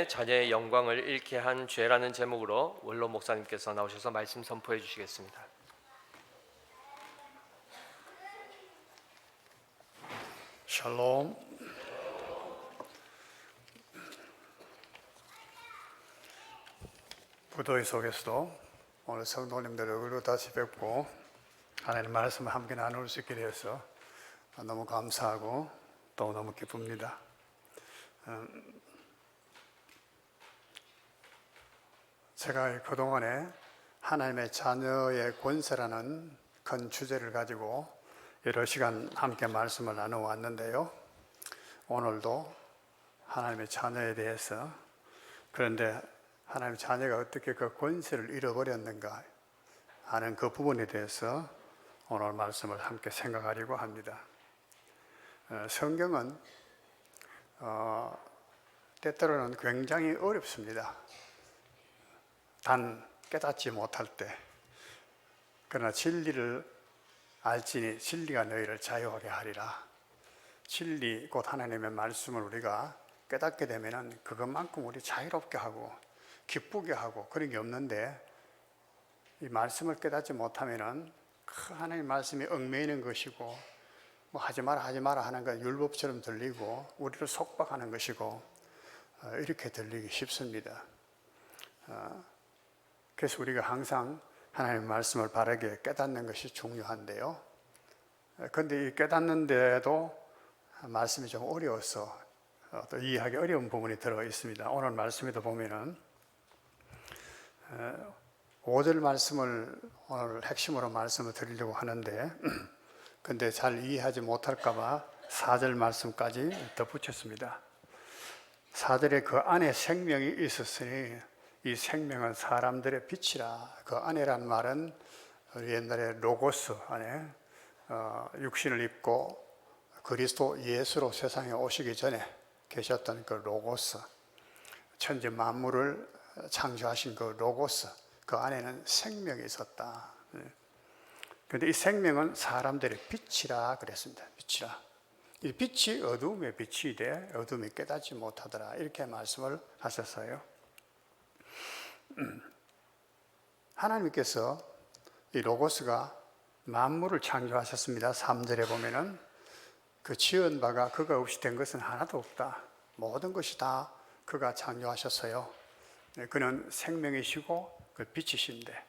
자녀의 영광을 잃게 한 죄라는 제목으로 원로 목사님께서 나오셔서 말씀 선포해 주시겠습니다. 샬롬. 부도의 속에서도 오늘 성도님들 얼굴로 다시 뵙고 하나님의 말씀을 함께 나눌 수 있게 되어서 너무 감사하고 또 너무 기쁩니다. 제가 그동안에 하나님의 자녀의 권세라는 큰 주제를 가지고 여러 시간 함께 말씀을 나눠왔는데요. 오늘도 하나님의 자녀에 대해서, 그런데 하나님의 자녀가 어떻게 그 권세를 잃어버렸는가 하는 그 부분에 대해서 오늘 말씀을 함께 생각하려고 합니다. 성경은 때때로는 굉장히 어렵습니다. 단 깨닫지 못할 때. 그러나 진리를 알지니 진리가 너희를 자유하게 하리라. 진리 곧 하나님의 말씀을 우리가 깨닫게 되면 그것만큼 우리 자유롭게 하고 기쁘게 하고 그런 게 없는데, 이 말씀을 깨닫지 못하면 그 하나님의 말씀이 얽매이는 것이고 뭐 하지 마라 하는 건 율법처럼 들리고 우리를 속박하는 것이고 이렇게 들리기 쉽습니다. 그래서 우리가 항상 하나님의 말씀을 바르게 깨닫는 것이 중요한데요. 그런데 이 깨닫는데도 말씀이 좀 어려워서 또 이해하기 어려운 부분이 들어 있습니다. 오늘 말씀에도 보면은 5절 말씀을 오늘 핵심으로 말씀을 드리려고 하는데 근데 잘 이해하지 못할까 봐 4절 말씀까지 덧붙였습니다. 4절에 그 안에 생명이 있었으니 이 생명은 사람들의 빛이라. 그 안에란 말은 옛날에 로고스 안에 육신을 입고 그리스도 예수로 세상에 오시기 전에 계셨던 그 로고스, 천지 만물을 창조하신 그 로고스, 그 안에는 생명이 있었다. 그런데 이 생명은 사람들의 빛이라 그랬습니다. 빛이라. 이 빛이 어두움의 빛이 돼 어둠이 깨닫지 못하더라, 이렇게 말씀을 하셨어요. 하나님께서 이 로고스가 만물을 창조하셨습니다. 3절에 보면은 그 지은 바가 그가 없이 된 것은 하나도 없다. 모든 것이 다 그가 창조하셨어요. 그는 생명이시고 그 빛이신데,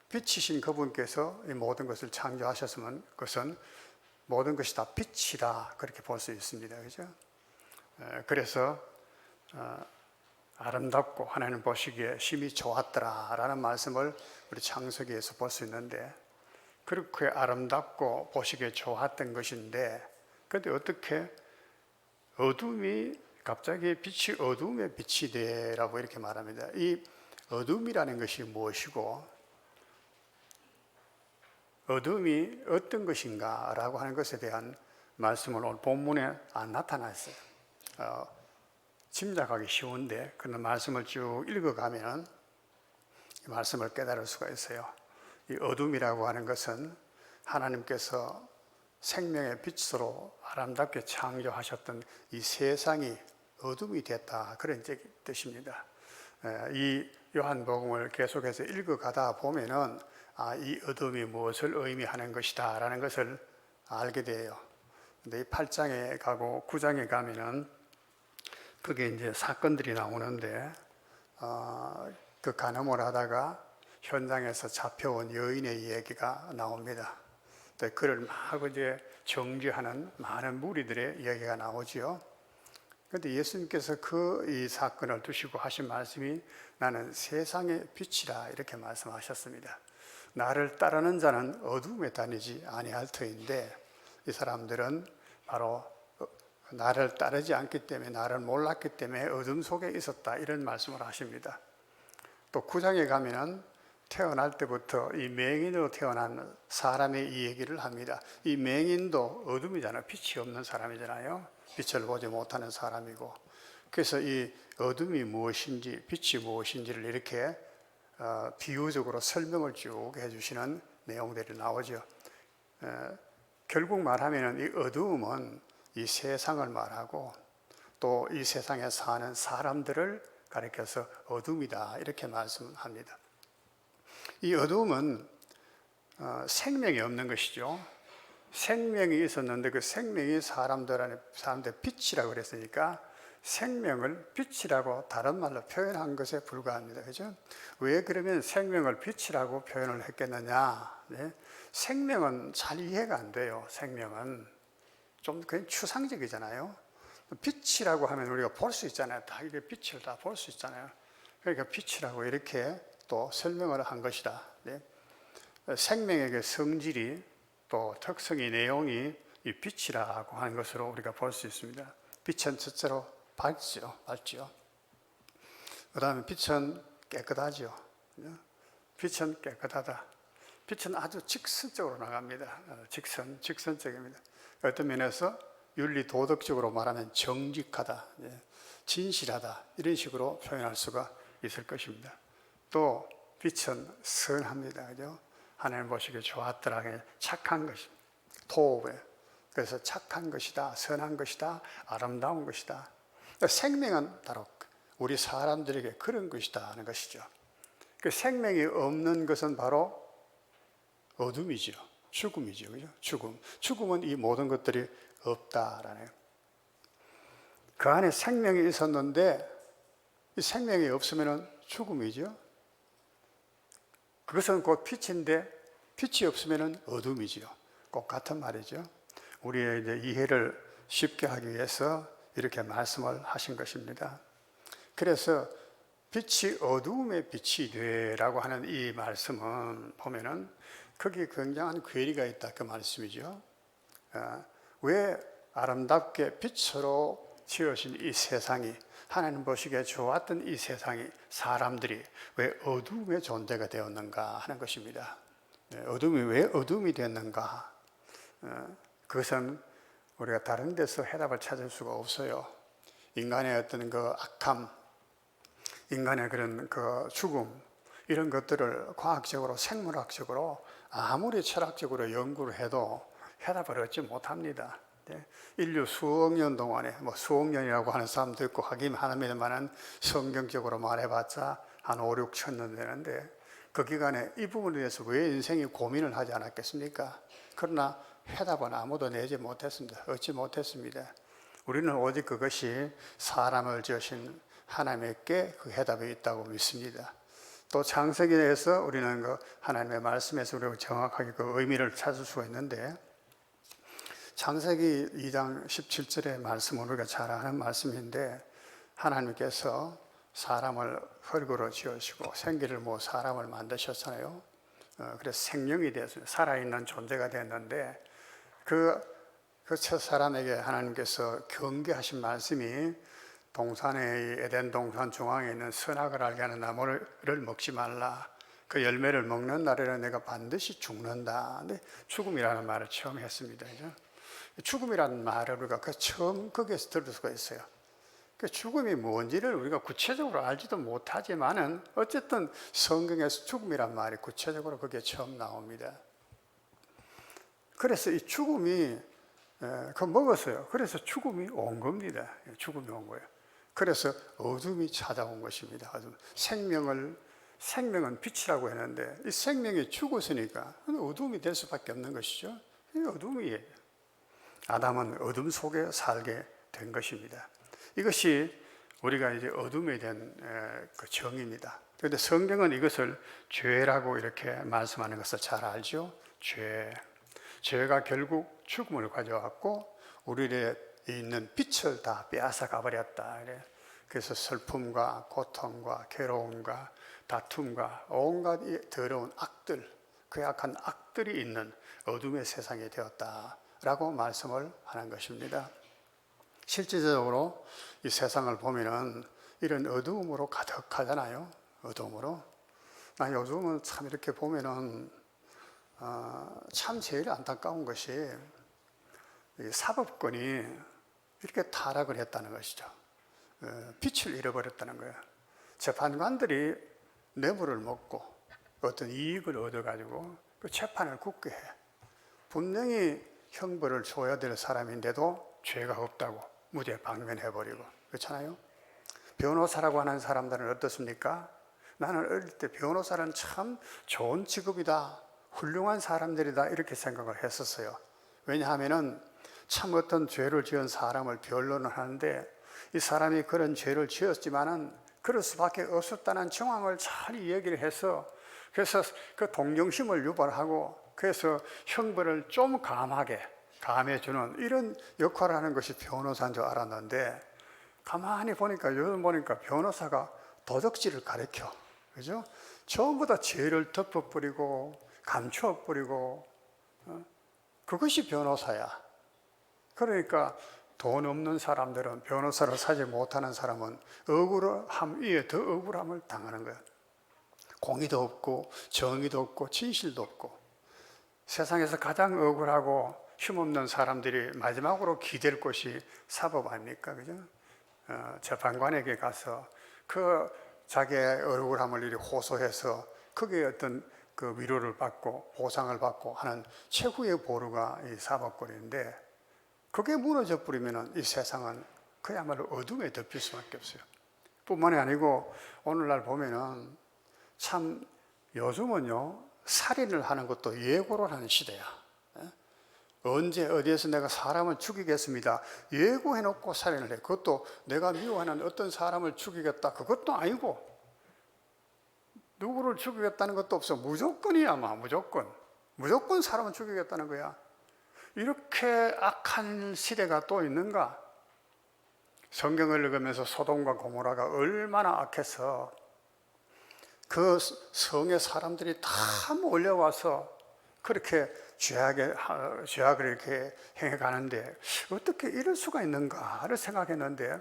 빛이신 그분께서 이 모든 것을 창조하셨으면 그것은 모든 것이 다 빛이다, 그렇게 볼 수 있습니다. 그죠? 그래서 아름답고 하나님 보시기에 심히 좋았더라라는 말씀을 우리 창세기에서 볼 수 있는데, 그렇게 아름답고 보시기에 좋았던 것인데, 그런데 어떻게 어둠이 갑자기 빛이 어둠의 빛이 되라고 이렇게 말합니다. 이 어둠이라는 것이 무엇이고 어둠이 어떤 것인가 라고 하는 것에 대한 말씀은 오늘 본문에 안 나타났어요. 짐작하기 쉬운데 그런 말씀을 쭉 읽어가면 이 말씀을 깨달을 수가 있어요. 이 어둠이라고 하는 것은 하나님께서 생명의 빛으로 아름답게 창조하셨던 이 세상이 어둠이 됐다, 그런 뜻입니다. 이 요한복음을 계속해서 읽어가다 보면은 이 어둠이 무엇을 의미하는 것이다 라는 것을 알게 돼요. 근데 이 8장에 가고 9장에 가면은 그게 이제 사건들이 나오는데, 그 간음을 하다가 현장에서 잡혀온 여인의 얘기가 나옵니다. 그를 막 이제 정죄하는 많은 무리들의 이야기가 나오지요. 그런데 예수님께서 이 사건을 두시고 하신 말씀이 나는 세상의 빛이라, 이렇게 말씀하셨습니다. 나를 따르는 자는 어둠에 다니지 아니할 터인데, 이 사람들은 바로 나를 따르지 않기 때문에, 나를 몰랐기 때문에 어둠 속에 있었다, 이런 말씀을 하십니다. 또 9장에 가면은 태어날 때부터 이 맹인으로 태어난 사람의 이 얘기를 합니다. 이 맹인도 어둠이잖아요. 빛이 없는 사람이잖아요. 빛을 보지 못하는 사람이고. 그래서 이 어둠이 무엇인지 빛이 무엇인지를 이렇게 비유적으로 설명을 쭉 해주시는 내용들이 나오죠. 결국 말하면 이 어두움은 이 세상을 말하고 또 이 세상에 사는 사람들을 가리켜서 어둠이다 이렇게 말씀합니다. 이 어둠은 생명이 없는 것이죠. 생명이 있었는데 그 생명이 사람들 빛이라고 그랬으니까 생명을 빛이라고 다른 말로 표현한 것에 불과합니다. 그죠? 왜 그러면 생명을 빛이라고 표현을 했겠느냐? 네? 생명은 잘 이해가 안 돼요. 생명은 좀 그냥 추상적이잖아요. 빛이라고 하면 우리가 볼 수 있잖아요. 다 이게 빛을 다 볼 수 있잖아요. 그러니까 빛이라고 이렇게 또 설명을 한 것이다. 네? 생명의 그 성질이 또 특성이 내용이 이 빛이라고 하는 것으로 우리가 볼 수 있습니다. 빛은 첫째로 밝죠. 그 다음에 빛은 깨끗하죠. 빛은 깨끗하다. 빛은 아주 직선적으로 나갑니다. 직선적입니다. 어떤 면에서 윤리 도덕적으로 말하면 정직하다, 진실하다 이런 식으로 표현할 수가 있을 것입니다. 또 빛은 선합니다. 그죠? 하나님 보시기에 좋았더라. 착한 것입니다. 토be. 그래서 착한 것이다, 선한 것이다, 아름다운 것이다. 생명은 바로 우리 사람들에게 그런 것이다 하는 것이죠. 그 생명이 없는 것은 바로 어둠이죠. 죽음이죠. 그죠? 죽음은 이 모든 것들이 없다라네요. 그 안에 생명이 있었는데 이 생명이 없으면 죽음이죠. 그것은 곧 빛인데 빛이 없으면 어둠이죠. 꼭 같은 말이죠. 우리의 이제 이해를 쉽게 하기 위해서 이렇게 말씀을 하신 것입니다. 그래서 빛이 어두움의 빛이 되라고 하는 이 말씀은 보면은 거기에 굉장한 괴리가 있다 그 말씀이죠. 왜 아름답게 빛으로 지으신 이 세상이 하나님 보시기에 좋았던 이 세상이 사람들이 왜 어둠의 존재가 되었는가 하는 것입니다. 어둠이 왜 어둠이 되었는가? 그것은 우리가 다른 데서 해답을 찾을 수가 없어요. 인간의 어떤 그 악함, 인간의 그런 그 죽음 이런 것들을 과학적으로 생물학적으로 아무리 철학적으로 연구를 해도 해답을 얻지 못합니다. 인류 수억 년 동안에 수억 년이라고 하는 사람도 있고 하긴 합니다만은 성경적으로 말해봤자 한 5, 6 천 년 되는데 그 기간에 이 부분에 대해서 왜 인생이 고민을 하지 않았겠습니까? 그러나 해답은 아무도 내지 못했습니다. 얻지 못했습니다. 우리는 오직 그것이 사람을 지으신 하나님께 그 해답이 있다고 믿습니다. 또 창세기에서 우리는 그 하나님의 말씀에서 우리가 정확하게 그 의미를 찾을 수가 있는데 창세기 2장 17절의 말씀은 우리가 잘 아는 말씀인데 하나님께서 사람을 흙으로 지으시고 생기를 사람을 만드셨잖아요. 그래서 생명이 되었어요. 살아있는 존재가 됐는데 그 첫 사람에게 하나님께서 경계하신 말씀이 동산의 에덴 동산 중앙에 있는 선악을 알게 하는 나무를 먹지 말라. 그 열매를 먹는 날에는 내가 반드시 죽는다. 근데 죽음이라는 말을 처음 했습니다. 그죠? 죽음이라는 말을 우리가 처음 거기에서 들을 수가 있어요. 그 죽음이 뭔지를 우리가 구체적으로 알지도 못하지만은 어쨌든 성경에서 죽음이란 말이 구체적으로 거기에 처음 나옵니다. 그래서 이 죽음이 그거 먹었어요. 그래서 죽음이 온 겁니다. 죽음이 온 거예요. 그래서 어둠이 찾아온 것입니다. 생명은 빛이라고 했는데 이 생명이 죽었으니까 어둠이 될 수밖에 없는 것이죠. 이 어둠이에요. 아담은 어둠 속에 살게 된 것입니다. 이것이 우리가 이제 어둠에 대한 그 정의입니다. 그런데 성경은 이것을 죄라고 이렇게 말씀하는 것을 잘 알죠. 죄가 결국 죽음을 가져왔고 우리에 있는 빛을 다 빼앗아 가버렸다. 그래서 슬픔과 고통과 괴로움과 다툼과 온갖 더러운 악들, 그 악한 악들이 있는 어둠의 세상이 되었다라고 말씀을 하는 것입니다. 실질적으로 이 세상을 보면은 이런 어두움으로 가득하잖아요. 어두움으로. 나 요즘은 참 이렇게 보면은 참 제일 안타까운 것이 사법권이 이렇게 타락을 했다는 것이죠. 빛을 잃어버렸다는 거예요. 재판관들이 뇌물을 먹고 어떤 이익을 얻어가지고 그 재판을 굳게 해. 분명히 형벌을 줘야 될 사람인데도 죄가 없다고 무죄 방면해버리고 그렇잖아요. 변호사라고 하는 사람들은 어떻습니까? 나는 어릴 때 변호사는 참 좋은 직업이다, 훌륭한 사람들이다 이렇게 생각을 했었어요. 왜냐하면은 참 어떤 죄를 지은 사람을 변론을 하는데 이 사람이 그런 죄를 지었지만은 그럴 수밖에 없었다는 정황을 잘 이야기를 해서 그래서 그 동정심을 유발하고 그래서 형벌을 좀 감해주는 이런 역할을 하는 것이 변호사인 줄 알았는데 가만히 보니까 요즘 보니까 변호사가 도적질을 가르쳐, 그죠? 전부 다 죄를 덮어버리고 감추어버리고 그것이 변호사야. 그러니까 돈 없는 사람들은 변호사를 사지 못하는 사람은 억울함 위에 더 억울함을 당하는 거야. 공의도 없고 정의도 없고 진실도 없고 세상에서 가장 억울하고 힘없는 사람들이 마지막으로 기댈 곳이 사법 아닙니까? 그죠? 재판관에게 가서 그 자기의 억울함을 이렇게 호소해서 거기에 어떤 그 위로를 받고 보상을 받고 하는 최후의 보루가 이 사법권인데 그게 무너져 버리면 이 세상은 그야말로 어둠에 덮일 수밖에 없어요. 뿐만이 아니고 오늘날 보면은 참 요즘은요 살인을 하는 것도 예고를 하는 시대야. 언제 어디에서 내가 사람을 죽이겠습니다 예고해놓고 살인을 해. 그것도 내가 미워하는 어떤 사람을 죽이겠다 그것도 아니고 누구를 죽이겠다는 것도 없어. 무조건이야. 무조건 사람을 죽이겠다는 거야. 이렇게 악한 시대가 또 있는가? 성경을 읽으면서 소돔과 고모라가 얼마나 악해서 그 성의 사람들이 다 몰려와서 그렇게 죄악을 이렇게 행해가는데 어떻게 이럴 수가 있는가를 생각했는데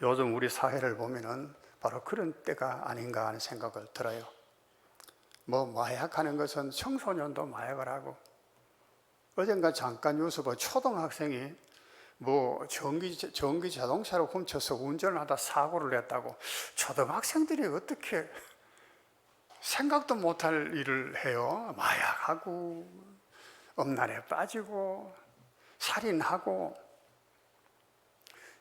요즘 우리 사회를 보면은 바로 그런 때가 아닌가 하는 생각을 들어요. 마약하는 것은 청소년도 마약을 하고 어젠가 잠깐 뉴스 봐 초등학생이 전기 자동차로 훔쳐서 운전을 하다 사고를 냈다고. 초등학생들이 어떻게 생각도 못할 일을 해요. 마약하고 음란에 빠지고 살인하고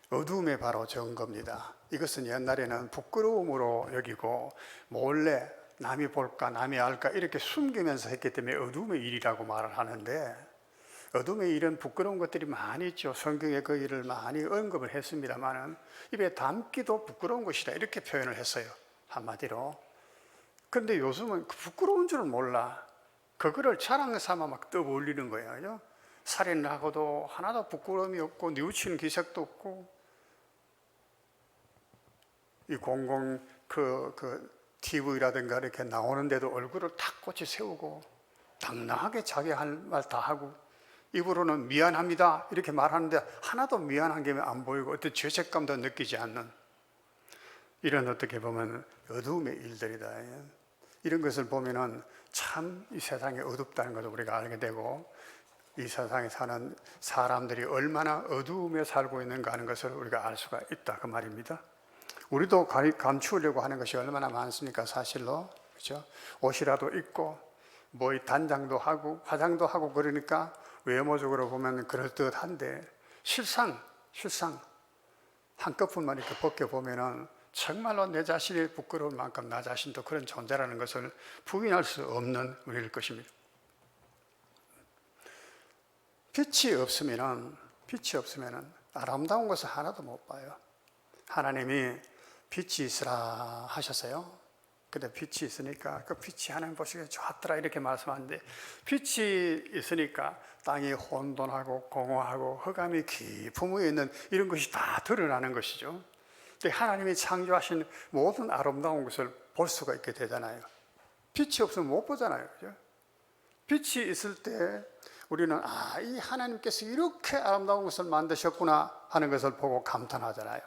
어둠에 바로 증거입니다. 이것은 옛날에는 부끄러움으로 여기고 몰래 남이 볼까 남이 알까 이렇게 숨기면서 했기 때문에 어둠의 일이라고 말을 하는데 어둠의 일은 부끄러운 것들이 많이 있죠. 성경에 그 일을 많이 언급을 했습니다만은 입에 담기도 부끄러운 것이다 이렇게 표현을 했어요. 한마디로. 그런데 요즘은 그 부끄러운 줄은 몰라. 그거를 자랑 삼아 막 떠올리는 거예요. 그죠? 살인을 하고도 하나도 부끄러움이 없고 뉘우치는 기색도 없고 이 TV라든가 이렇게 나오는데도 얼굴을 탁 고치 세우고 당당하게 자기 할 말 다 하고 입으로는 미안합니다 이렇게 말하는데 하나도 미안한 게 안 보이고 어떤 죄책감도 느끼지 않는 이런 어떻게 보면 어두움의 일들이다. 이런 것을 보면은 참 이 세상이 어둡다는 것을 우리가 알게 되고 이 세상에 사는 사람들이 얼마나 어두움에 살고 있는가 하는 것을 우리가 알 수가 있다 그 말입니다. 우리도 감추려고 하는 것이 얼마나 많습니까? 사실로. 그렇죠? 옷이라도 입고 단장도 하고 화장도 하고 그러니까 외모적으로 보면 그럴듯한데 실상 한꺼풀만 이렇게 벗겨보면은 정말로 내 자신이 부끄러울 만큼 나 자신도 그런 존재라는 것을 부인할 수 없는 우리일 것입니다. 빛이 없으면은 아름다운 것을 하나도 못 봐요. 하나님이 빛이 있으라 하셨어요. 근데 빛이 있으니까 그 빛이 하나님 보시기에 좋았더라 이렇게 말씀하는데 빛이 있으니까 땅이 혼돈하고 공허하고 흑암이 깊은 위에 있는 이런 것이 다 드러나는 것이죠. 근데 하나님이 창조하신 모든 아름다운 것을 볼 수가 있게 되잖아요. 빛이 없으면 못 보잖아요. 그죠? 빛이 있을 때 우리는 이 하나님께서 이렇게 아름다운 것을 만드셨구나 하는 것을 보고 감탄하잖아요.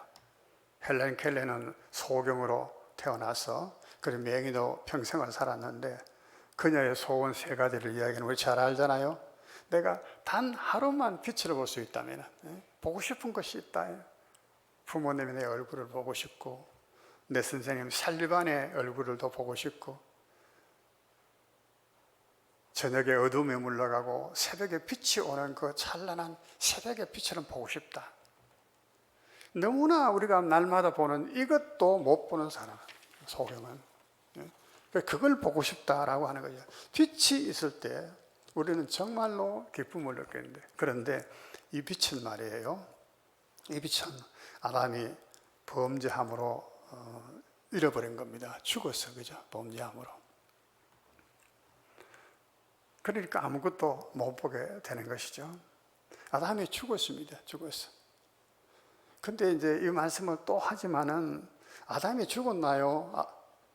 헬렌 켈러는 소경으로 태어나서 그런 맹인으로 평생을 살았는데 그녀의 소원 3가지를 이야기하는 우리 잘 알잖아요. 내가 단 하루만 빛을 볼 수 있다면 보고 싶은 것이 있다. 부모님의 내 얼굴을 보고 싶고 내 선생님 살리반의 얼굴을 더 보고 싶고 저녁에 어둠에 물러가고 새벽에 빛이 오는 그 찬란한 새벽의 빛처럼 보고 싶다. 너무나 우리가 날마다 보는 이것도 못 보는 사람, 소경은. 그걸 보고 싶다라고 하는 거죠. 빛이 있을 때 우리는 정말로 기쁨을 느끼는데, 그런데 이 빛은 말이에요, 이 빛은 아담이 범죄함으로 잃어버린 겁니다. 죽었어, 그죠? 범죄함으로. 그러니까 아무것도 못 보게 되는 것이죠. 아담이 죽었습니다. 죽었어. 근데 이제 이 말씀을 또 하지만은, 아담이 죽었나요?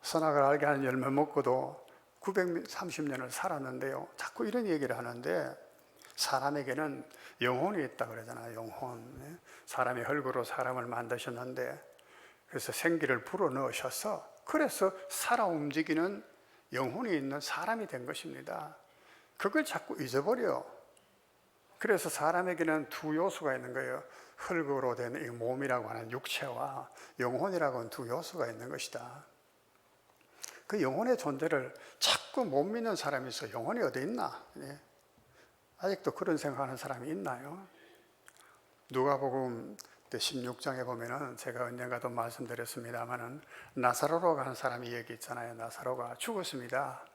선악을 알게 하는 열매 먹고도 930년을 살았는데요. 자꾸 이런 얘기를 하는데, 사람에게는 영혼이 있다 그러잖아요. 영혼. 사람이 흙으로 사람을 만드셨는데, 그래서 생기를 불어넣으셔서, 그래서 살아 움직이는 영혼이 있는 사람이 된 것입니다. 그걸 자꾸 잊어버려. 그래서 사람에게는 두 요소가 있는 거예요. 흙으로 된 이 몸이라고 하는 육체와 영혼이라고 하는 두 요소가 있는 것이다. 그 영혼의 존재를 자꾸 못 믿는 사람이 있어. 영혼이 어디 있나? 아직도 그런 생각하는 사람이 있나요? 누가복음 16장에 보면은, 제가 언젠가도 말씀드렸습니다만은, 나사로로 가는 사람이 얘기 있잖아요. 나사로가 죽었습니다.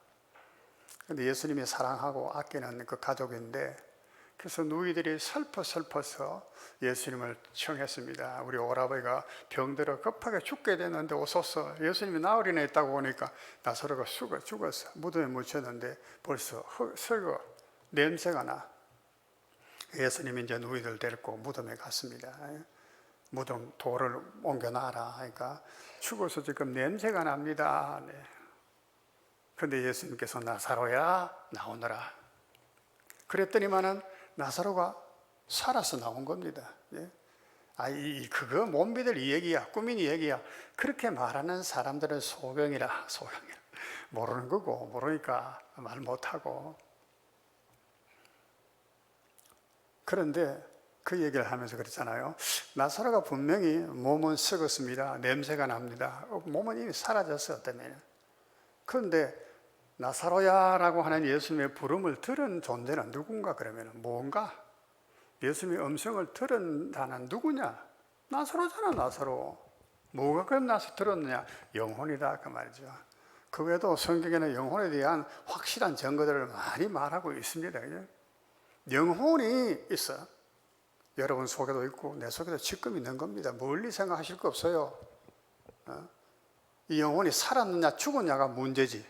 근데 예수님이 사랑하고 아끼는 그 가족인데, 그래서 누이들이 슬퍼서 예수님을 청했습니다. 우리 오라버니가 병들어 급하게 죽게 됐는데 오소서. 예수님이 나으리나 했다고 보니까 나사로가 죽었어. 무덤에 묻혔는데 벌써 썩어 냄새가 나. 예수님이 이제 누이들 데리고 무덤에 갔습니다. 무덤 돌을 옮겨놔라 하니까 죽어서 지금 냄새가 납니다. 그런데 예수님께서 나사로야 나오너라 그랬더니만은 나사로가 살아서 나온 겁니다. 그거 못 믿을 이 얘기야, 꾸민 이 얘기야. 그렇게 말하는 사람들은 소경이라 모르는 거고, 모르니까 말 못하고. 그런데 그 얘기를 하면서 그랬잖아요. 나사로가 분명히 몸은 썩었습니다. 냄새가 납니다. 몸은 이미 사라졌어요. 때문에. 그런데 나사로야라고 하는 예수님의 부름을 들은 존재는 누군가? 그러면 뭔가? 예수님의 음성을 들은다는 누구냐? 나사로잖아. 나사로. 뭐가 그럼 나서 들었느냐? 영혼이다 그 말이죠. 그 외에도 성경에는 영혼에 대한 확실한 증거들을 많이 말하고 있습니다. 그죠? 영혼이 있어. 여러분 속에도 있고 내 속에도 지금 있는 겁니다. 멀리 생각하실 거 없어요. 이 영혼이 살았느냐 죽었냐가 문제지.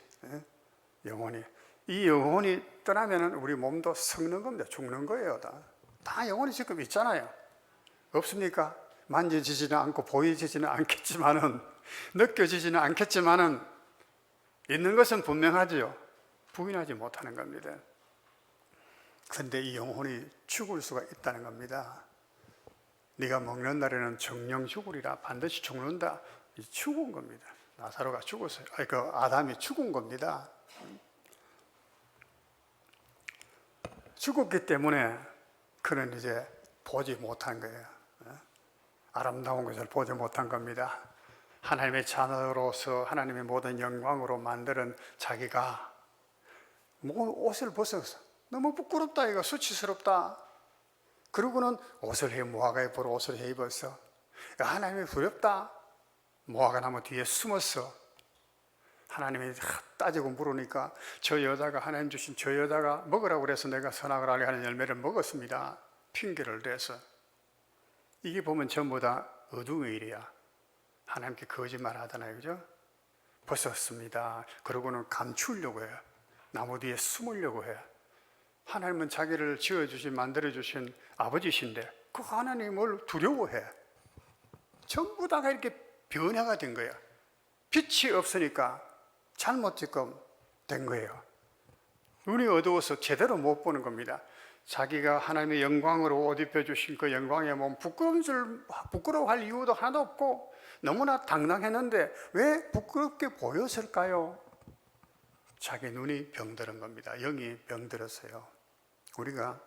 영혼이. 이 영혼이 떠나면 우리 몸도 썩는 겁니다. 죽는 거예요. 다 영혼이 지금 있잖아요. 없습니까? 만져지지는 않고 보이지는 않겠지만은, 느껴지지는 않겠지만은 있는 것은 분명하지요. 부인하지 못하는 겁니다. 그런데 이 영혼이 죽을 수가 있다는 겁니다. 네가 먹는 날에는 정령 죽으리라. 반드시 죽는다. 죽은 겁니다. 나사로가 죽었어요. 아담이 죽은 겁니다. 죽었기 때문에 그는 이제 보지 못한 거예요. 아름다운 것을 보지 못한 겁니다. 하나님의 자녀로서 하나님의 모든 영광으로 만드는 자기가 옷을 벗어서 너무 부끄럽다, 이거 수치스럽다. 그러고는 옷을 해, 무화과에 보러 옷을 해 입었어. 하나님이 두렵다. 무화과 나무 뒤에 숨었어. 하나님이 따지고 물으니까 저 여자가, 하나님 주신 저 여자가 먹으라고 그래서 내가 선악을 알게 하는 열매를 먹었습니다. 핑계를 대서. 이게 보면 전부 다 어둠의 일이야. 하나님께 거짓말 하잖아요. 그죠? 벗었습니다. 그러고는 감추려고 해요. 나무 뒤에 숨으려고 해요. 하나님은 자기를 지어주신, 만들어주신 아버지신데 그 하나님을 두려워해. 전부 다가 이렇게 변화가 된 거야. 빛이 없으니까 잘못 지금 된 거예요. 눈이 어두워서 제대로 못 보는 겁니다. 자기가 하나님의 영광으로 옷 입혀주신 그 영광의 몸, 부끄러워할 이유도 하나도 없고 너무나 당당했는데 왜 부끄럽게 보였을까요? 자기 눈이 병들은 겁니다. 영이 병들었어요. 우리가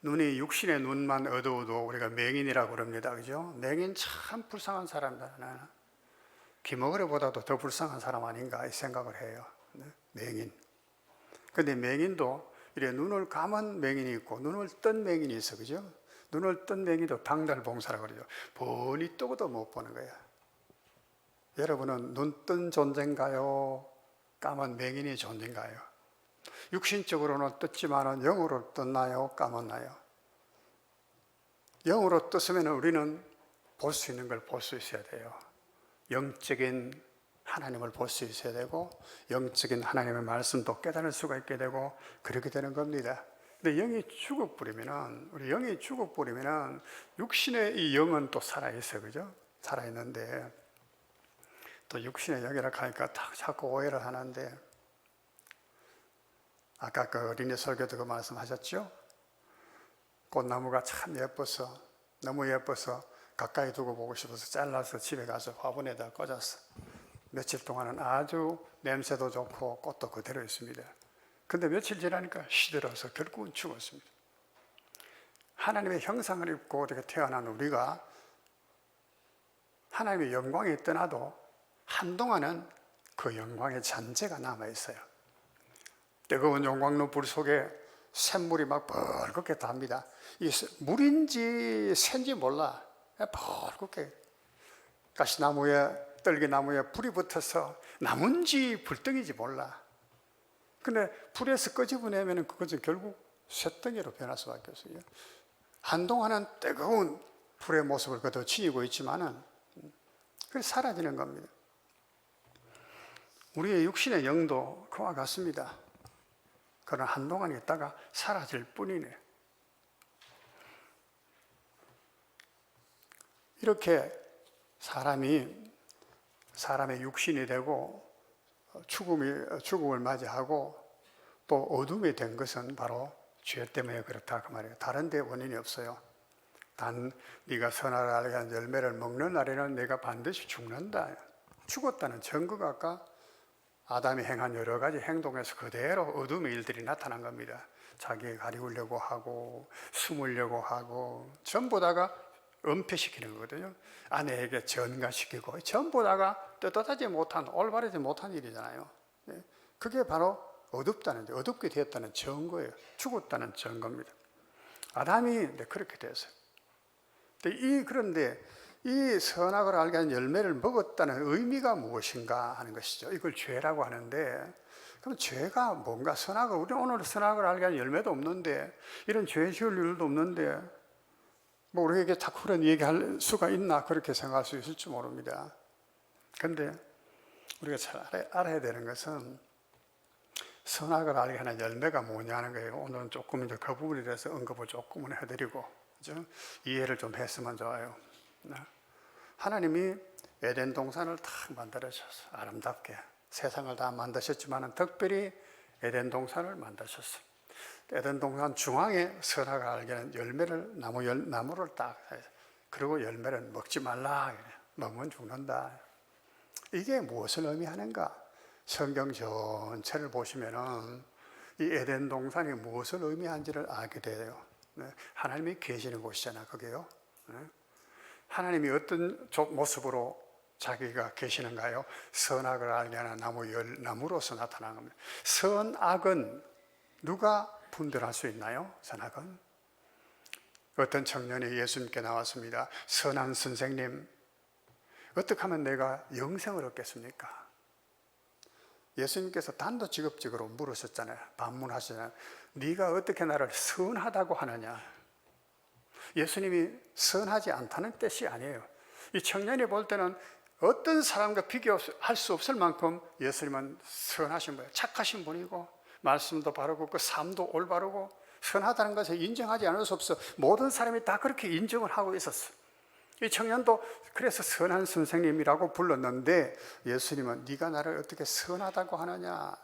눈이 육신의 눈만 어두워도 우리가 맹인이라고 그럽니다. 그죠? 맹인 참 불쌍한 사람이다. 김어그레보다도 더 불쌍한 사람 아닌가 이 생각을 해요. 맹인. 근데 맹인도 이래 눈을 감은 맹인이 있고 눈을 뜬 맹인이 있어. 그죠? 눈을 뜬 맹이도 당달봉사라고 그러죠. 번이 뜨고도 못 보는 거예요. 여러분은 눈 뜬 존재인가요? 까만 맹인이 존재인가요? 육신적으로는 떴지만 영으로 떴나요? 감았나요? 영으로 떴으면 우리는 볼 수 있는 걸 볼 수 있어야 돼요. 영적인 하나님을 볼 수 있어야 되고 영적인 하나님의 말씀도 깨달을 수가 있게 되고 그렇게 되는 겁니다. 근데 영이 죽어버리면은 우리 영이 죽어버리면은 육신의 이 영은 또 살아있어요, 그죠? 살아있는데 또 육신의 영이라 하니까 자꾸 오해를 하는데 아까 그 어린이 설교도 그 말씀하셨죠? 꽃나무가 참 예뻐서 너무 예뻐서 가까이 두고 보고 싶어서 잘라서 집에 가서 화분에다 꽂았어. 며칠 동안은 아주 냄새도 좋고 꽃도 그대로 있습니다. 근데 며칠 지나니까 시들어서 결국은 죽었습니다. 하나님의 형상을 입고 이렇게 태어난 우리가 하나님의 영광이 떠나도 한동안은 그 영광의 잔재가 남아있어요. 뜨거운 용광로 불 속에 샘물이 막 벌겋게 답니다. 이 물인지 샌지 몰라. 벌겋게 가시나무에 떨기나무에 불이 붙어서 나무인지 불덩이지 몰라. 근데 불에서 끄집어내면 그것은 결국 쇳덩이로 변할 수밖에 없어요. 한동안은 뜨거운 불의 모습을 그대로 지니고 있지만은 그게 사라지는 겁니다. 우리의 육신의 영도 그와 같습니다. 그러나 한동안 있다가 사라질 뿐이네. 이렇게 사람의 육신이 되고 죽음을 맞이하고 또 어둠이 된 것은 바로 죄 때문에 그렇다 그 말이에요. 다른 데 원인이 없어요. 단 네가 선악을 알게 한 열매를 먹는 날에는 내가 반드시 죽는다. 죽었다는 증거가 아까 아담이 행한 여러 가지 행동에서 그대로 어둠의 일들이 나타난 겁니다. 자기 가리우려고 하고 숨으려고 하고 전부 다가 은폐시키는 거거든요. 아내에게 전가시키고 전부 다가 떳떳하지 못한 올바르지 못한 일이잖아요. 그게 바로 어둡게 되었다는 증거예요. 죽었다는 증거입니다. 아담이 그렇게 됐어요. 그런데 이 선악을 알게 하는 열매를 먹었다는 의미가 무엇인가 하는 것이죠. 이걸 죄라고 하는데 그럼 죄가 뭔가 우리 오늘 선악을 알게 하는 열매도 없는데 이런 죄 지을 일도 없는데 뭐 우리에게 자꾸 그런 얘기할 수가 있나 그렇게 생각할 수 있을지 모릅니다. 그런데 우리가 잘 알아야 되는 것은 선악을 알게 하는 열매가 뭐냐는 거예요. 오늘은 조금 이제 그 부분에 대해서 언급을 조금은 해드리고 그죠? 이해를 좀 했으면 좋아요. 하나님이 에덴 동산을 탁 만들어주셔서 아름답게 세상을 다 만드셨지만 특별히 에덴 동산을 만드셨어요. 에덴 동산 중앙에 선악을 알게 하는 열매를 나무를 딱 해서 그리고 열매를 먹지 말라. 먹으면 죽는다. 이게 무엇을 의미하는가? 성경 전체를 보시면은 이 에덴 동산이 무엇을 의미하는지를 알게 돼요. 하나님이 계시는 곳이잖아, 그게요. 하나님이 어떤 모습으로 자기가 계시는가요? 선악을 알게 하는 나무로서 나타나는 겁니다. 선악은 누가 분별할 수 있나요? 선악은? 어떤 청년이 예수님께 나왔습니다. 선한 선생님, 어떻게 하면 내가 영생을 얻겠습니까? 예수님께서 단도직입적으로 물으셨잖아요. 반문하셨잖아요. 네가 어떻게 나를 선하다고 하느냐? 예수님이 선하지 않다는 뜻이 아니에요. 이 청년이 볼 때는 어떤 사람과 비교할 수 없을 만큼 예수님은 선하신 분이에요. 착하신 분이고 말씀도 바르고 그 삶도 올바르고 선하다는 것을 인정하지 않을 수 없어. 모든 사람이 다 그렇게 인정을 하고 있었어. 이 청년도 그래서 선한 선생님이라고 불렀는데 예수님은 네가 나를 어떻게 선하다고 하느냐?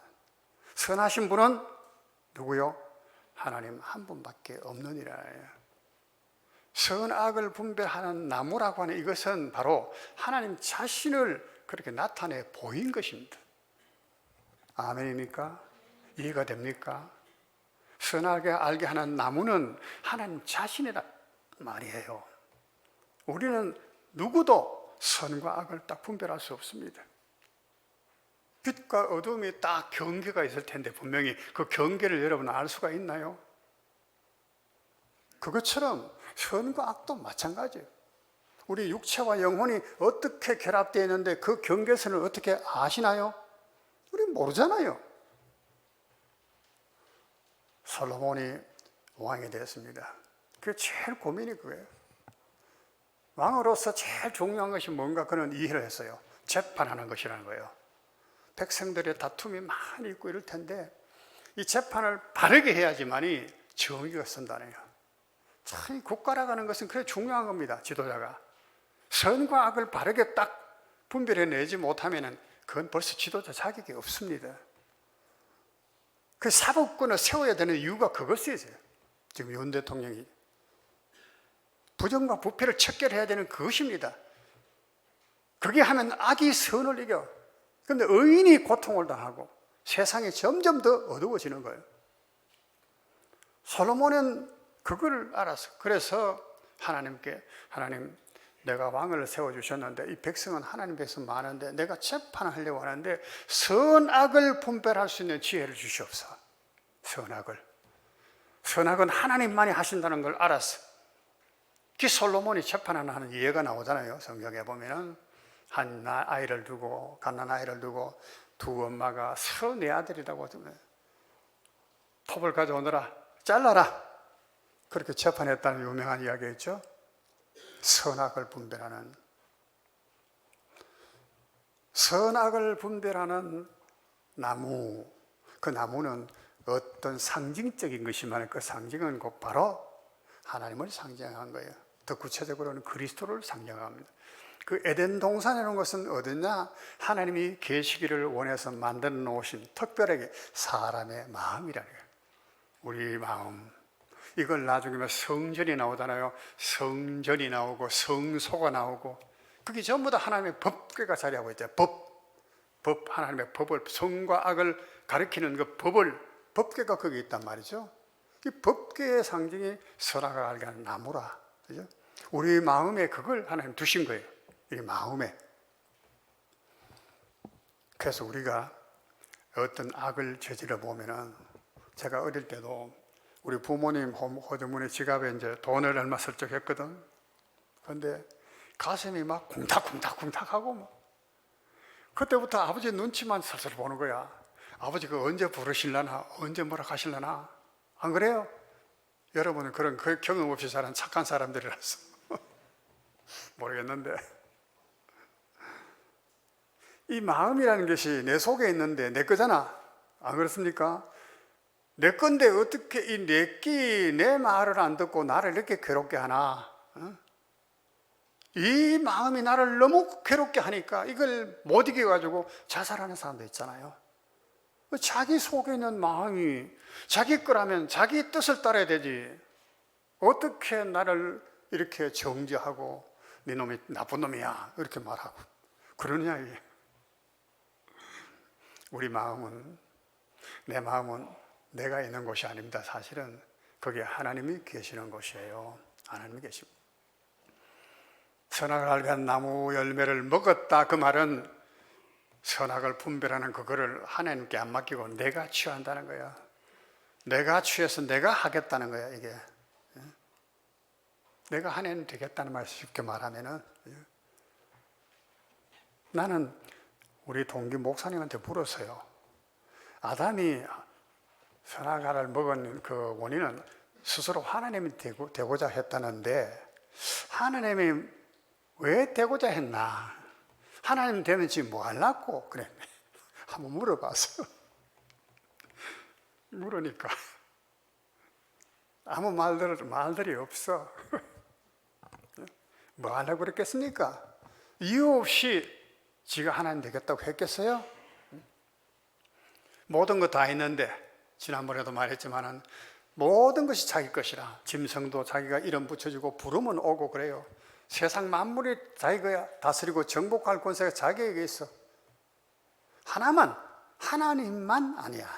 선하신 분은 누구요? 하나님 한 분밖에 없느니라. 선악을 분별하는 나무라고 하는 이것은 바로 하나님 자신을 그렇게 나타내 보인 것입니다. 아멘입니까? 이해가 됩니까? 선하게 알게 하는 나무는 하나님 자신이란 말이에요. 우리는 누구도 선과 악을 딱 분별할 수 없습니다. 빛과 어둠이 딱 경계가 있을 텐데 분명히 그 경계를 여러분 알 수가 있나요? 그것처럼 선과 악도 마찬가지예요. 우리 육체와 영혼이 어떻게 결합되어 있는데 그 경계선을 어떻게 아시나요? 우리 모르잖아요. 솔로몬이 왕이 됐습니다. 그게 제일 고민이 그거예요. 왕으로서 제일 중요한 것이 뭔가 그는 이해를 했어요. 재판하는 것이라는 거예요. 백성들의 다툼이 많이 있고 이럴 텐데 이 재판을 바르게 해야지만이 정의가 선다네요. 참 국가라고 하는 것은 그래 중요한 겁니다. 지도자가 선과 악을 바르게 딱 분별해내지 못하면 그건 벌써 지도자 자격이 없습니다. 그 사법권을 세워야 되는 이유가 그것이에요. 지금 윤 대통령이 부정과 부패를 척결해야 되는 그것입니다. 그게 하면 악이 선을 이겨. 그런데 의인이 고통을 당하고 세상이 점점 더 어두워지는 거예요. 솔로몬은 그걸 알았어. 그래서 하나님께 하나님 내가 왕을 세워주셨는데 이 백성은 하나님 백성 많은데 내가 재판을 하려고 하는데 선악을 분별할 수 있는 지혜를 주시옵소서. 선악은 하나님만이 하신다는 걸 알았어. 그 솔로몬이 재판하는 예가 나오잖아요. 성경에 보면은 한 아이를 두고 갓난아이를 두고 두 엄마가 서로 내 아들이라고 하잖아요. 톱을 가져오너라 잘라라 그렇게 재판했다는 유명한 이야기였죠. 선악을 분별하는 나무. 그 나무는 어떤 상징적인 것이지만 그 상징은 곧 바로 하나님을 상징한 거예요. 더 구체적으로는 그리스도를 상징합니다. 그 에덴 동산이라는 것은 어디냐? 하나님이 계시기를 원해서 만들어 놓으신 특별하게 사람의 마음이라는 거예요. 우리 마음. 이걸 나중에 성전이 나오잖아요. 성전이 나오고 성소가 나오고 그게 전부 다 하나님의 법궤가 자리하고 있죠. 하나님의 법을 선과 악을 가리키는 그 법궤가 거기 있단 말이죠. 이 법궤의 상징이 선악을 알게 하는 나무라. 그죠? 우리 마음에 그걸 하나님 두신 거예요. 이 마음에. 그래서 우리가 어떤 악을 저질러 보면은 제가 어릴 때도 우리 부모님 호주머니 지갑에 이제 돈을 얼마 설적했거든. 그런데 가슴이 막 쿵탁쿵탁쿵탁하고 뭐. 그때부터 아버지 눈치만 슬슬 보는 거야. 아버지 그 언제 부르실라나, 언제 뭐라 하실라나. 안 그래요? 여러분은 그런 그 경험 없이 자란 착한 사람들이라서 모르겠는데 이 마음이라는 것이 내 속에 있는데 내 거잖아. 안 그렇습니까? 내 건데 어떻게 이 내 말을 안 듣고 나를 이렇게 괴롭게 하나? 이 마음이 나를 너무 괴롭게 하니까 이걸 못 이겨가지고 자살하는 사람도 있잖아요. 자기 속에 있는 마음이 자기 거라면 자기 뜻을 따라야 되지. 어떻게 나를 이렇게 정죄하고 네 놈이 나쁜 놈이야 이렇게 말하고 그러냐 이게. 우리 마음은 내 마음은 내가 있는 곳이 아닙니다. 사실은 거기에 하나님이 계시는 곳이에요. 하나님이 계십니다. 선악을 알게 한 나무 열매를 먹었다 그 말은 선악을 분별하는 그거를 하나님께 안 맡기고 내가 취한다는 거야. 내가 취해서 내가 하겠다는 거야 이게. 내가 하나님 되겠다는 말 쉽게 말하면은 나는 우리 동기 목사님한테 물었어요. 아담이 선악과를 먹은 그 원인은 스스로 하나님이 되고자 했다는데 하나님이 왜 되고자 했나? 하나님 되면 지금 뭐 하려고? 그래. 한번 물어봤어. 물으니까 아무 말들이 없어. 뭐 하려고 그랬겠습니까? 이유 없이 지가 하나님 되겠다고 했겠어요? 모든 거 다 있는데 지난번에도 말했지만은 모든 것이 자기 것이라 짐승도 자기가 이름 붙여주고 부르면 오고 그래요. 세상 만물이 자기 거야. 다스리고 정복할 권세가 자기에게 있어. 하나님만 아니야.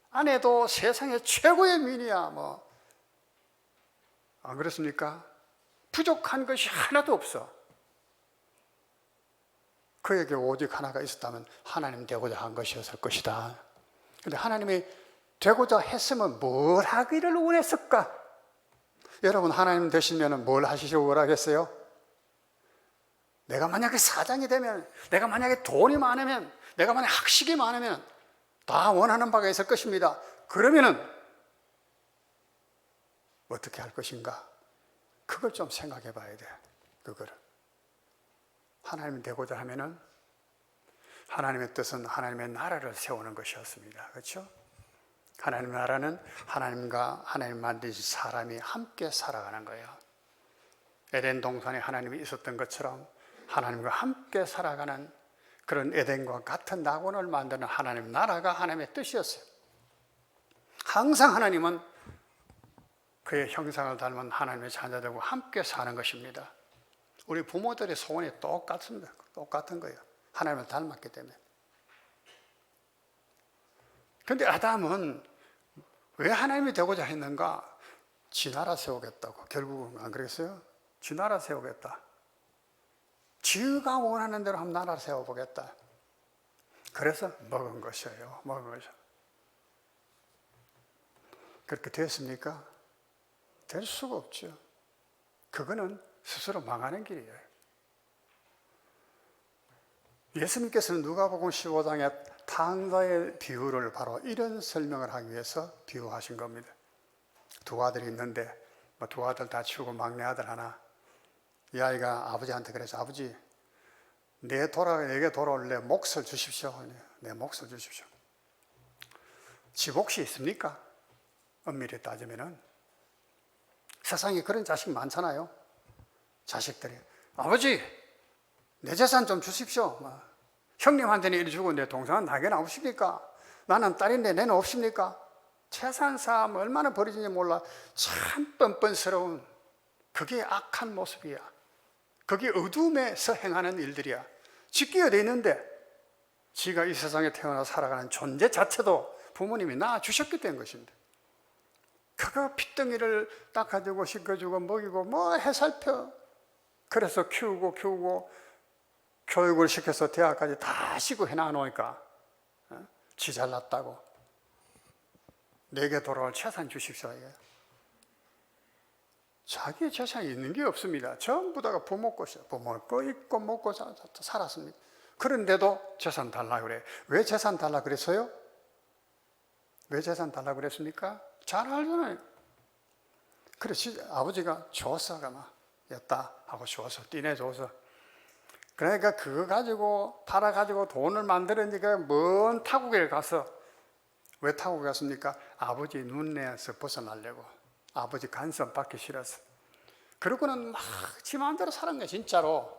아내도 세상의 최고의 민이야. 뭐 안 그렇습니까? 부족한 것이 하나도 없어. 그에게 오직 하나가 있었다면 하나님 되고자 한 것이었을 것이다. 그런데 하나님이 되고자 했으면 뭘 하기를 원했을까? 여러분 하나님 되시면 뭘 하시려고 원하겠어요? 내가 만약에 사장이 되면, 내가 만약에 돈이 많으면, 내가 만약에 학식이 많으면 다 원하는 바가 있을 것입니다. 그러면은 어떻게 할 것인가? 그걸 좀 생각해 봐야 돼. 그거를. 하나님이 되고자 하면은 하나님의 뜻은 하나님의 나라를 세우는 것이었습니다. 그렇죠? 하나님의 나라는 하나님과 하나님 만드신 사람이 함께 살아가는 거예요. 에덴 동산에 하나님이 있었던 것처럼 하나님과 함께 살아가는 그런 에덴과 같은 낙원을 만드는 하나님 나라가 하나님의 뜻이었어요. 항상 하나님은 그의 형상을 닮은 하나님의 자녀들과 함께 사는 것입니다. 우리 부모들의 소원이 똑같습니다. 똑같은 거예요. 하나님을 닮았기 때문에. 그런데 아담은 왜 하나님이 되고자 했는가? 지 나라 세우겠다고. 결국은 안 그랬어요? 지 나라 세우겠다. 지가 원하는 대로 한번 나라 세워보겠다. 그래서 먹은 것이에요. 먹은 것이요. 그렇게 됐습니까? 될 수가 없죠. 그거는 스스로 망하는 길이에요. 예수님께서는 누가복음 15장에 탕자의 비유를 바로 이런 설명을 하기 위해서 비유하신 겁니다. 두 아들이 있는데 두 아들 다 치우고 막내 아들 하나, 이 아이가 아버지한테 그래서 아버지 내게 돌아올 내 몫을 주십시오. 내 몫을 주십시오. 지 몫이 있습니까? 엄밀히 따지면은 세상에 그런 자식 많잖아요. 자식들이 아버지 내 재산 좀 주십시오. 형님한테는 일 주고 내 동생은 나에게는 없습니까? 나는 딸인데 내는 없습니까? 재산 싸움 얼마나 버리는지 몰라. 참 뻔뻔스러운, 그게 악한 모습이야. 그게 어둠에서 행하는 일들이야. 지 어디 있는데 지가 이 세상에 태어나 살아가는 존재 자체도 부모님이 낳아주셨기 때문인 것입니다. 그거 핏덩이를 닦아주고 씻겨주고 먹이고 뭐 해살펴, 그래서 키우고 교육을 시켜서 대학까지 다 시고 해놔놓으니까 지 잘났다고 내게 돌아올 재산 주십시오. 이게 자기의 재산이 있는 게 없습니다. 전부 다가 부모 것이에요. 부모 거 있고 먹고 살았습니다. 그런데도 재산 달라고 그래. 왜 재산 달라고 그랬어요? 왜 재산 달라고 그랬습니까? 잘 알잖아요. 그래서 아버지가 줬어가 막 였다 하고 줘서 띠내줘서, 그러니까 그거 가지고 팔아가지고 돈을 만들으니까 먼 타국에 가서, 왜 타국에 갔습니까? 아버지 눈에서 벗어나려고. 아버지 간섭 받기 싫어서. 그러고는 막 지 마음대로 사는 거야. 진짜로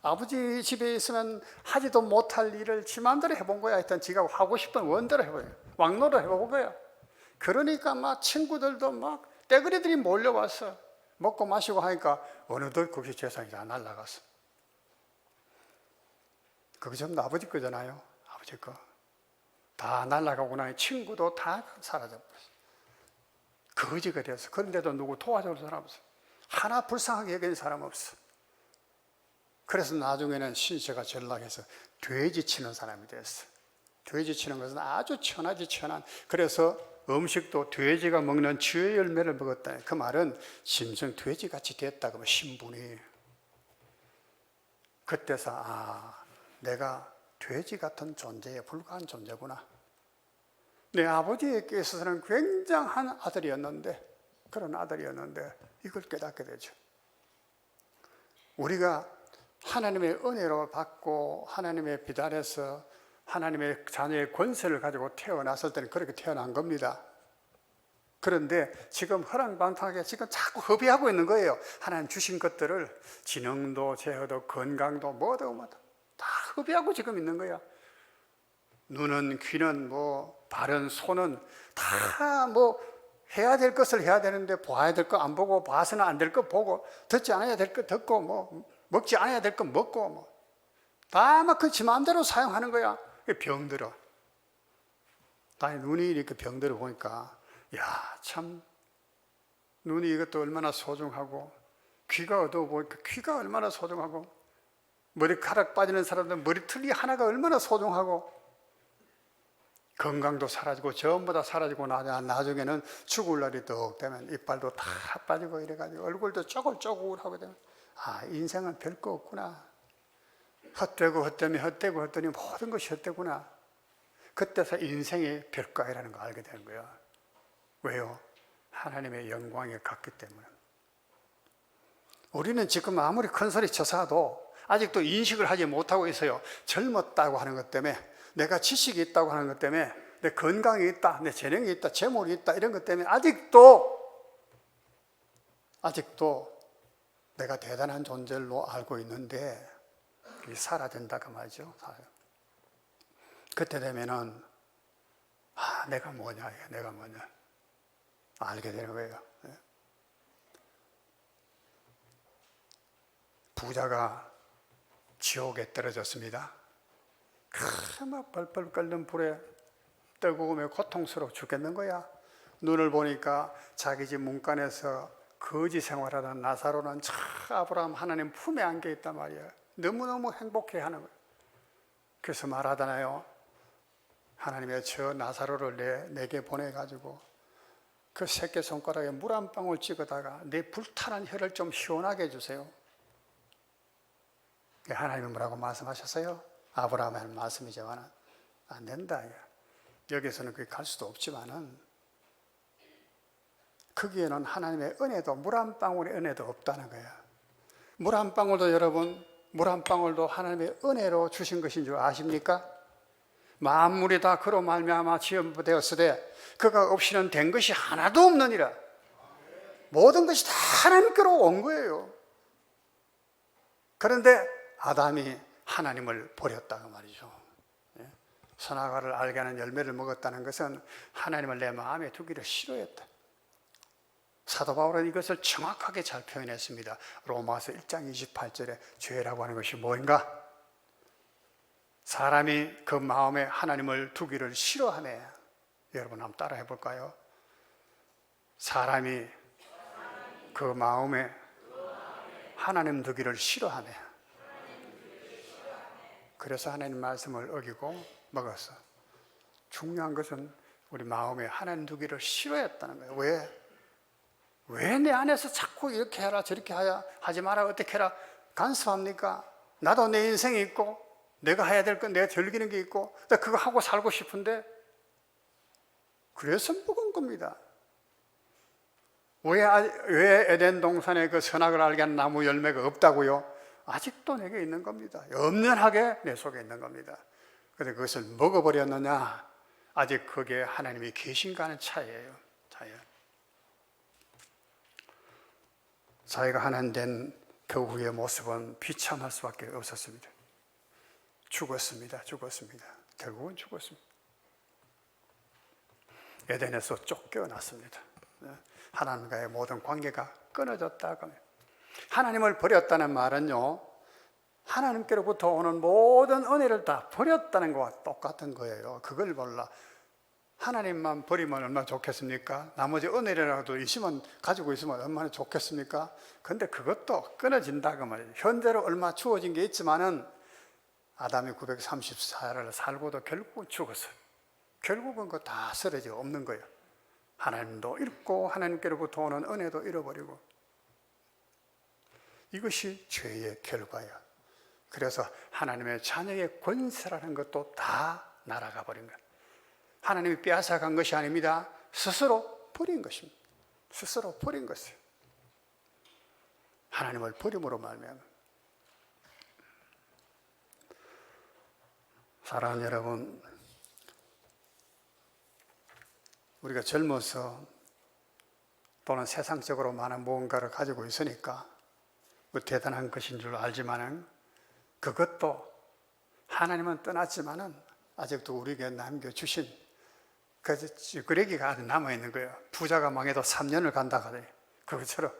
아버지 집에 있으면 하지도 못할 일을 지 마음대로 해본 거야. 하여튼 지가 하고 싶은 원대로 해봐요. 왕노를 해본 거야. 그러니까 막 친구들도 막 떼거리들이 몰려와서 먹고 마시고 하니까 어느덧 거기 재산이 다 날라갔어. 그거 전부 아버지 거잖아요. 아버지 거. 다 날라가고 나니 친구도 다 사라져버렸어. 거지가 됐어. 그런데도 누구 도와줄 사람 없어. 하나 불쌍하게 여기는 사람 없어. 그래서 나중에는 신세가 전락해서 돼지 치는 사람이 됐어. 돼지 치는 것은 아주 천하지 천한. 그래서 음식도 돼지가 먹는 쥐의 열매를 먹었다. 그 말은 심성 돼지같이 됐다. 그러면 신분이. 그때서 내가 돼지 같은 존재에 불과한 존재구나. 내 아버지에게 있어서는 굉장한 아들이었는데, 그런 아들이었는데 이걸 깨닫게 되죠. 우리가 하나님의 은혜로 받고 하나님의 비단에서 하나님의 자녀의 권세를 가지고 태어났을 때는 그렇게 태어난 겁니다. 그런데 지금 허랑방탕하게 지금 자꾸 허비하고 있는 거예요. 하나님 주신 것들을, 지능도 제어도 건강도 뭐도 다 허비하고 지금 있는 거야. 눈은, 귀는, 발은, 손은 다 해야 될 것을 해야 되는데 봐야 될 거 안 보고, 봐서는 안 될 거 보고, 듣지 않아야 될 거 듣고, 먹지 않아야 될 거 먹고, 다 막 그 지 마음대로 사용하는 거야. 병들어. 나 눈이 이렇게 병들어 보니까, 야, 참, 눈이 이것도 얼마나 소중하고, 귀가 어두워 보니까 귀가 얼마나 소중하고, 머리카락 빠지는 사람들 머리털이 하나가 얼마나 소중하고, 건강도 사라지고 전부 다 사라지고 나중에는 죽을 날이 더 되면 이빨도 다 빠지고 이래가지고 얼굴도 쪼글쪼글하게 되면 인생은 별거 없구나. 헛되고 모든 것이 헛되구나. 그때서 인생이 별거 아니라는 걸 알게 되는 거예요. 왜요? 하나님의 영광에 갔기 때문에. 우리는 지금 아무리 큰 소리 쳐서도 아직도 인식을 하지 못하고 있어요. 젊었다고 하는 것 때문에, 내가 지식이 있다고 하는 것 때문에, 내 건강이 있다, 내 재능이 있다, 재물이 있다, 이런 것 때문에 아직도 내가 대단한 존재로 알고 있는데 그게 사라진다 그 말이죠. 그때 되면은 내가 뭐냐 알게 되는 거예요. 부자가 지옥에 떨어졌습니다. 막 벌벌 끓는 불에 뜨거우며 고통스러워 죽겠는 거야. 눈을 보니까 자기 집 문간에서 거지 생활하던 나사로는 참 아브라함 하나님 품에 안겨 있단 말이에요. 너무너무 행복해 하는 거예요. 그래서 말하잖아요. 하나님의 저 나사로를 내게 보내가지고 그 새끼손가락에 물 한 방울 찍어다가 내 불타는 혀를 좀 시원하게 해주세요. 하나님은 뭐라고 말씀하셨어요? 아브라함의 하는 말씀이지만 안 된다. 여기서는 그게 갈 수도 없지만은 거기에는 하나님의 은혜도 물 한 방울의 은혜도 없다는 거예요. 물 한 방울도 여러분, 물 한 방울도 하나님의 은혜로 주신 것인 줄 아십니까? 만물이 다 그로 말미암아 지음되었으되 그가 없이는 된 것이 하나도 없느니라. 모든 것이 다 하나님께로 온 거예요. 그런데 아담이 하나님을 버렸다고 말이죠. 선악과를 알게 하는 열매를 먹었다는 것은 하나님을 내 마음에 두기를 싫어했다. 사도 바울은 이것을 정확하게 잘 표현했습니다. 로마서 1장 28절에 죄라고 하는 것이 뭔가? 사람이 그 마음에 하나님을 두기를 싫어하네. 여러분 한번 따라 해볼까요? 사람이 그 마음에 하나님 두기를 싫어하네. 그래서 하나님 말씀을 어기고 먹었어. 중요한 것은 우리 마음에 하나님 두기를 싫어했다는 거예요. 왜 내 안에서 자꾸 이렇게 해라 저렇게 하지 마라 어떻게 해라 간섭합니까? 나도 내 인생이 있고 내가 해야 될 건 내가 즐기는 게 있고 그거 하고 살고 싶은데 그래서 먹은 겁니다. 왜 에덴 동산에 그 선악을 알게 하는 나무 열매가 없다고요? 아직도 내게 있는 겁니다. 엄연하게 내 속에 있는 겁니다. 그런데 그것을 먹어버렸느냐? 아직 거기에 하나님이 계신가 하는 차이예요. 자기가 하나님 된 그 후의 모습은 비참할 수밖에 없었습니다. 죽었습니다. 결국은 죽었습니다. 에덴에서 쫓겨났습니다. 하나님과의 모든 관계가 끊어졌다고 합니다. 하나님을 버렸다는 말은요, 하나님께로부터 오는 모든 은혜를 다 버렸다는 것과 똑같은 거예요. 그걸 몰라. 하나님만 버리면 얼마나 좋겠습니까? 나머지 은혜라도 가지고 있으면 얼마나 좋겠습니까? 근데 그것도 끊어진다고 말이에요. 현재로 얼마 주어진 게 있지만은 아담이 934일을 살고도 결국은 죽었어요. 결국은 그거 다 쓰러져 없는 거예요. 하나님도 잃고 하나님께로부터 오는 은혜도 잃어버리고 이것이 죄의 결과예요. 그래서 하나님의 자녀의 권세라는 것도 다 날아가 버린 거예요. 하나님이 빼앗아간 것이 아닙니다. 스스로 버린 것입니다. 스스로 버린 것이에요. 하나님을 버림으로 말미암아. 사랑하는 여러분, 우리가 젊어서 또는 세상적으로 많은 무언가를 가지고 있으니까 뭐 대단한 것인 줄 알지만은 그것도 하나님은 떠났지만은 아직도 우리에게 남겨주신 그 찌끄레기가 아직 남아있는 거예요. 부자가 망해도 3년을 간다 하더니 그것처럼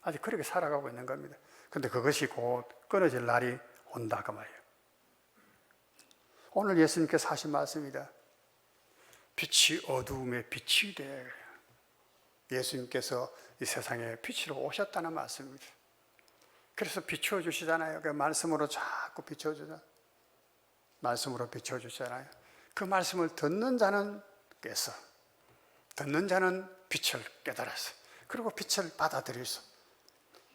아직 그렇게 살아가고 있는 겁니다. 근데 그것이 곧 끊어질 날이 온다 그 말이에요. 오늘 예수님께서 하신 말씀입니다. 빛이 어두움에 빛이 돼. 예수님께서 이 세상에 빛으로 오셨다는 말씀입니다. 그래서 비추어 주시잖아요. 그 말씀으로 자꾸 비추어 주잖아요. 말씀으로 비추어 주잖아요. 그 말씀을 듣는 자는 깨서, 듣는 자는 빛을 깨달아서, 그리고 빛을 받아들여서,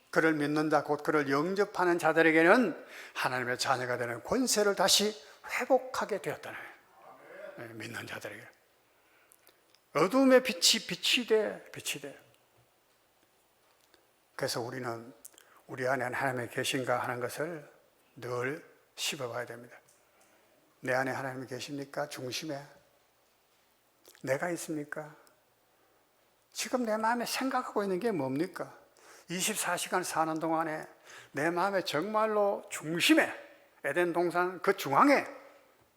그를 믿는 자, 곧 그를 영접하는 자들에게는 하나님의 자녀가 되는 권세를 다시 회복하게 되었다는 거예요. 믿는 자들에게. 어둠의 빛이 돼. 그래서 우리는 우리 안에 하나님이 계신가 하는 것을 늘 씹어봐야 됩니다. 내 안에 하나님이 계십니까? 중심에 내가 있습니까? 지금 내 마음에 생각하고 있는 게 뭡니까? 24시간 사는 동안에 내 마음에 정말로 중심에, 에덴 동산 그 중앙에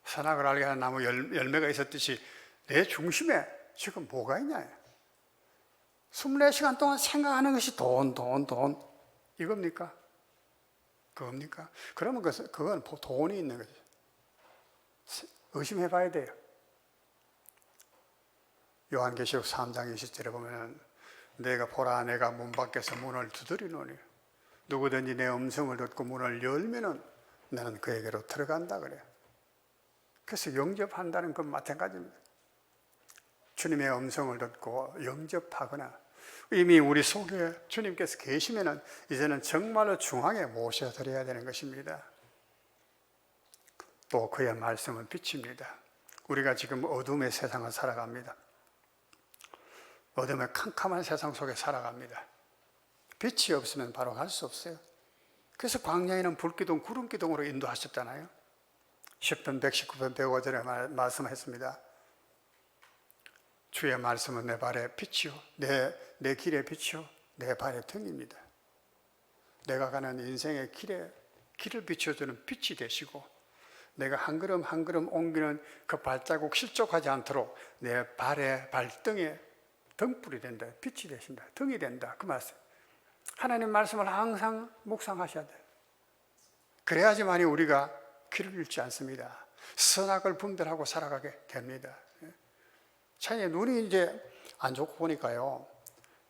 선악을 알게 하는 나무 열매가 있었듯이 내 중심에 지금 뭐가 있냐? 24시간 동안 생각하는 것이 돈 이겁니까? 그겁니까? 그러면 그건 돈이 있는 거죠. 의심해 봐야 돼요. 요한계시록 3장 20절에 보면은 내가 보라, 내가 문 밖에서 문을 두드리노니 누구든지 내 음성을 듣고 문을 열면은 나는 그에게로 들어간다 그래요. 그래서 영접한다는 건 마찬가지입니다. 주님의 음성을 듣고 영접하거나 이미 우리 속에 주님께서 계시면은 이제는 정말로 중앙에 모셔드려야 되는 것입니다. 또 그의 말씀은 빛입니다. 우리가 지금 어둠의 세상을 살아갑니다. 어둠의 캄캄한 세상 속에 살아갑니다. 빛이 없으면 바로 갈 수 없어요. 그래서 광야에는 불기둥, 구름기둥으로 인도하셨잖아요. 시편 119편 105절에 말씀했습니다. 주의 말씀은 내 발의 빛이요, 내 길의 빛이요, 내 발의 등입니다. 내가 가는 인생의 길을 비춰주는 빛이 되시고, 내가 한 걸음 한 걸음 옮기는 그 발자국 실족하지 않도록 내 발의 발등에 등불이 된다, 빛이 되신다, 등이 된다, 그 말씀. 하나님 말씀을 항상 묵상하셔야 돼요. 그래야지만이 우리가 길을 잃지 않습니다. 선악을 분별하고 살아가게 됩니다. 자기 눈이 이제 안 좋고 보니까요,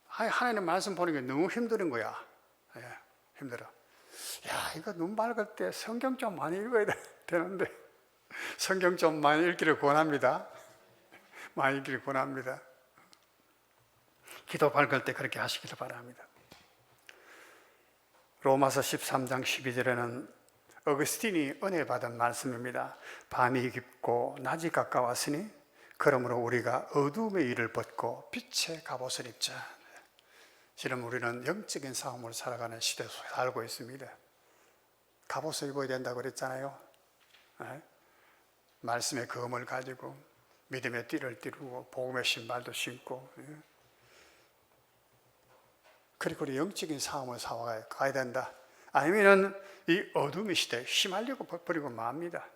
하나님 말씀 보는 게 너무 힘든 거야. 힘들어. 야, 이거 눈 밝을 때 성경 좀 많이 읽어야 되는데 성경 좀 많이 읽기를 권합니다. 많이 읽기를 권합니다. 기도 밝을 때 그렇게 하시기를 바랍니다. 로마서 13장 12절에는 어거스틴이 은혜 받은 말씀입니다. 밤이 깊고 낮이 가까웠으니 그러므로 우리가 어둠의 일을 벗고 빛의 갑옷을 입자. 지금 우리는 영적인 싸움을 살아가는 시대 속에 살고 있습니다. 갑옷을 입어야 된다고 그랬잖아요. 말씀의 검을 가지고 믿음의 띠를 띠르고 복음의 신발도 신고, 그리고 우리 영적인 싸움을 싸워가야 된다. 아니면은 이 어둠의 시대에 휘말리고 버리고 맙니다.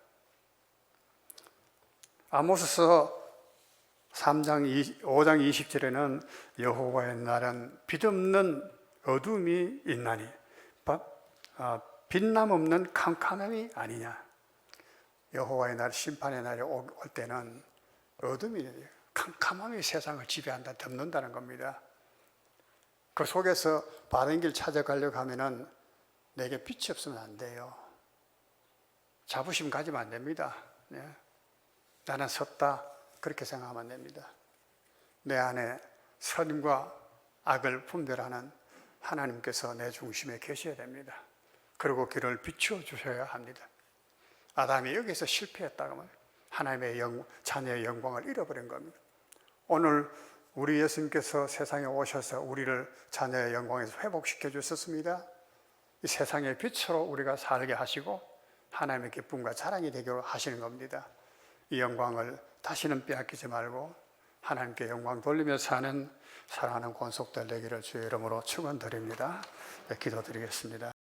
아모스서 5장 20절에는 여호와의 날은 빛없는 어둠이 있나니 빛남 없는 캄캄함이 아니냐. 여호와의 날, 심판의 날이 올 때는 어둠이, 캄캄함이 세상을 지배한다, 덮는다는 겁니다. 그 속에서 바른 길 찾아가려고 하면은 내게 빛이 없으면 안 돼요. 자부심 가지면 안 됩니다. 나는 섰다, 그렇게 생각하면 안 됩니다. 내 안에 선과 악을 분별하는 하나님께서 내 중심에 계셔야 됩니다. 그리고 길을 비추어 주셔야 합니다. 아담이 여기서 실패했다고 하면 하나님의 자녀의 영광을 잃어버린 겁니다. 오늘 우리 예수님께서 세상에 오셔서 우리를 자녀의 영광에서 회복시켜 주셨습니다. 이 세상의 빛으로 우리가 살게 하시고 하나님의 기쁨과 자랑이 되게 하시는 겁니다. 이 영광을 다시는 빼앗기지 말고 하나님께 영광 돌리며 사는 사랑하는 권속들 되기를 주의 이름으로 축원드립니다. 기도드리겠습니다.